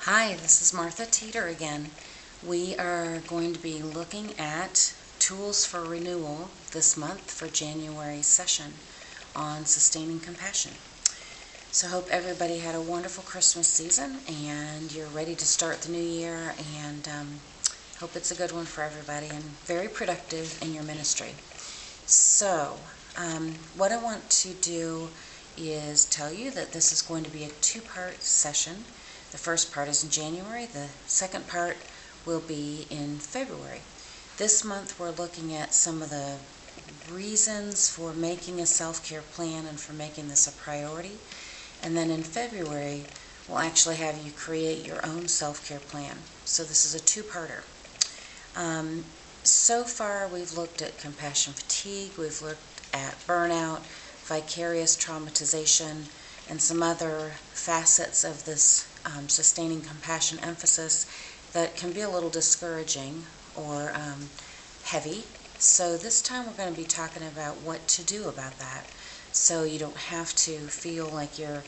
Hi, this is Martha Teeter again. We are going to be looking at tools for renewal this month for January's session on sustaining compassion. So I hope everybody had a wonderful Christmas season and you're ready to start the new year, and hope it's a good one for everybody and very productive in your ministry. So what I want to do is tell you that this is going to be a two-part session. The first part is in January. The second part will be in February. This month we're looking at some of the reasons for making a self-care plan and for making this a priority. And then in February we'll actually have you create your own self-care plan. So this is a two-parter. So far we've looked at compassion fatigue, we've looked at burnout, vicarious traumatization, and some other facets of this sustaining compassion emphasis that can be a little discouraging or heavy. So this time we're going to be talking about what to do about that, so you don't have to feel like you're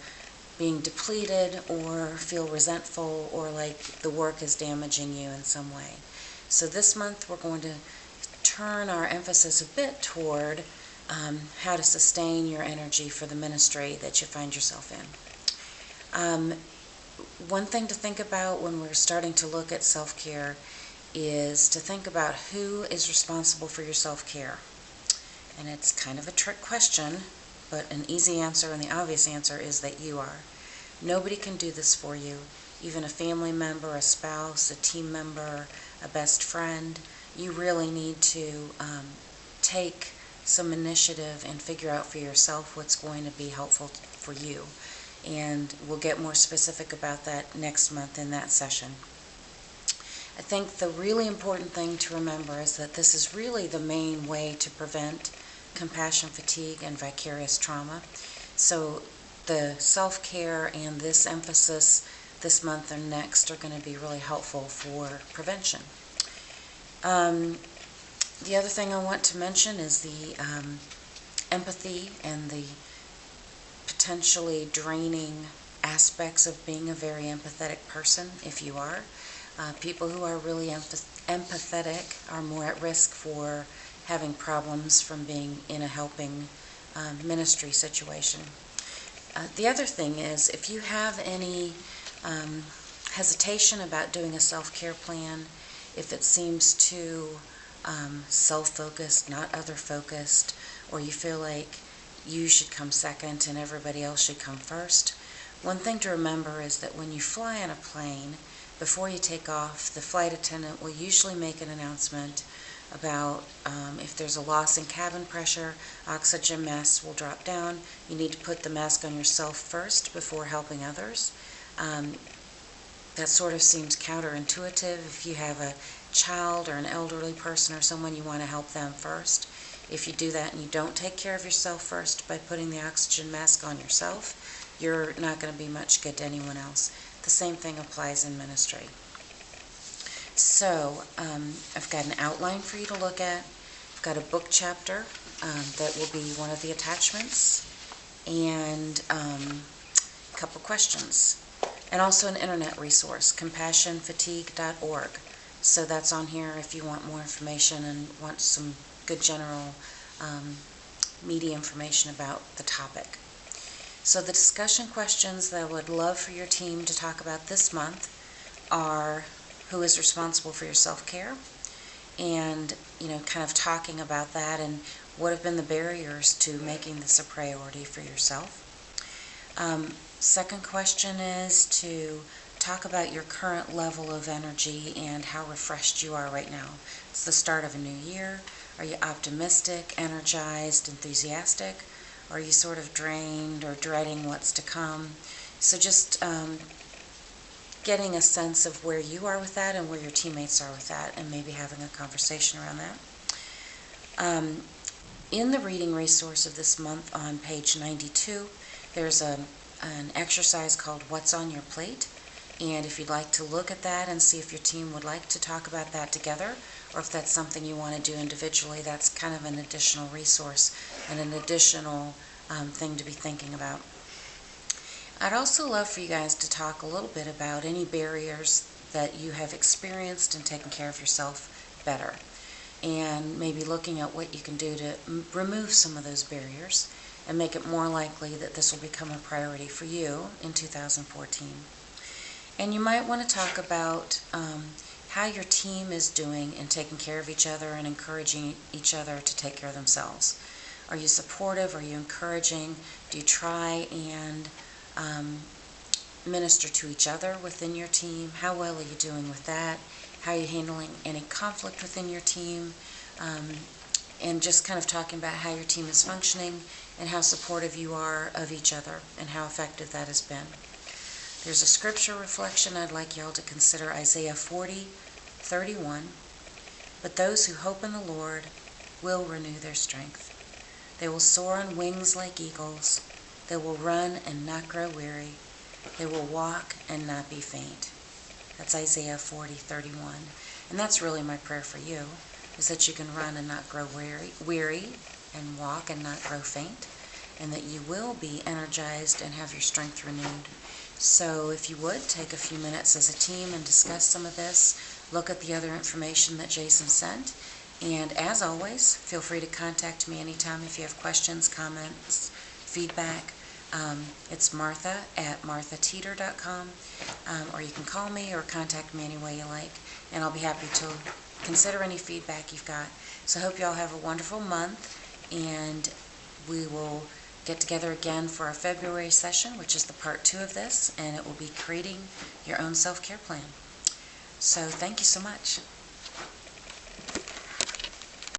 being depleted or feel resentful or like the work is damaging you in some way. So this month we're going to turn our emphasis a bit toward how to sustain your energy for the ministry that you find yourself in. One thing to think about when we're starting to look at self-care is to think about who is responsible for your self-care. And it's kind of a trick question, but an easy answer and the obvious answer is that you are. Nobody can do this for you. Even a family member, a spouse, a team member, a best friend. You really need to take some initiative and figure out for yourself what's going to be helpful for you. And we'll get more specific about that next month in that session. I think the really important thing to remember is that this is really the main way to prevent compassion fatigue and vicarious trauma. So the self-care and this emphasis this month and next are going to be really helpful for prevention. The other thing I want to mention is the empathy and the potentially draining aspects of being a very empathetic person, if you are. People who are really empathetic are more at risk for having problems from being in a helping ministry situation. The other thing is, if you have any hesitation about doing a self-care plan, if it seems too self-focused, not other-focused, or you feel like you should come second and everybody else should come first, one thing to remember is that when you fly on a plane, before you take off, the flight attendant will usually make an announcement about if there's a loss in cabin pressure, oxygen masks will drop down. You need to put the mask on yourself first before helping others. That sort of seems counterintuitive. If you have a child or an elderly person or someone, you want to help them first. If you do that and you don't take care of yourself first by putting the oxygen mask on yourself, you're not going to be much good to anyone else. The same thing applies in ministry. So I've got an outline for you to look at. I've got a book chapter that will be one of the attachments, and a couple questions. And also an internet resource, compassionfatigue.org. So that's on here if you want more information and want some good general media information about the topic. So the discussion questions that I would love for your team to talk about this month are who is responsible for your self-care, and kind of talking about that and what have been the barriers to making this a priority for yourself. Second question is to talk about your current level of energy and how refreshed you are right now. It's the start of a new year. Are you optimistic, energized, enthusiastic? Or are you sort of drained or dreading what's to come? So just getting a sense of where you are with that and where your teammates are with that, and maybe having a conversation around that. In the reading resource of this month on page 92, there's an exercise called What's on Your Plate, and if you'd like to look at that and see if your team would like to talk about that together, or if that's something you want to do individually, that's kind of an additional resource and an additional thing to be thinking about. I'd also love for you guys to talk a little bit about any barriers that you have experienced in taking care of yourself better, and maybe looking at what you can do to remove some of those barriers and make it more likely that this will become a priority for you in 2014. And you might want to talk about how your team is doing in taking care of each other and encouraging each other to take care of themselves. Are you supportive? Are you encouraging? Do you try and minister to each other within your team? How well are you doing with that? How are you handling any conflict within your team? And just kind of talking about how your team is functioning and how supportive you are of each other and how effective that has been. There's a scripture reflection I'd like y'all to consider, Isaiah 40:31. But those who hope in the Lord will renew their strength. They will soar on wings like eagles. They will run and not grow weary. They will walk and not be faint. That's Isaiah 40:31. And that's really my prayer for you, is that you can run and not grow weary and walk and not grow faint, and that you will be energized and have your strength renewed. So if you would, take a few minutes as a team and discuss some of this. Look at the other information that Jason sent. And as always, feel free to contact me anytime if you have questions, comments, feedback. It's Martha@marthateeter.com, or you can call me or contact me any way you like, and I'll be happy to consider any feedback you've got. So I hope you all have a wonderful month, and we will get together again for our February session, which is the part 2 of this, and it will be creating your own self-care plan. So thank you so much.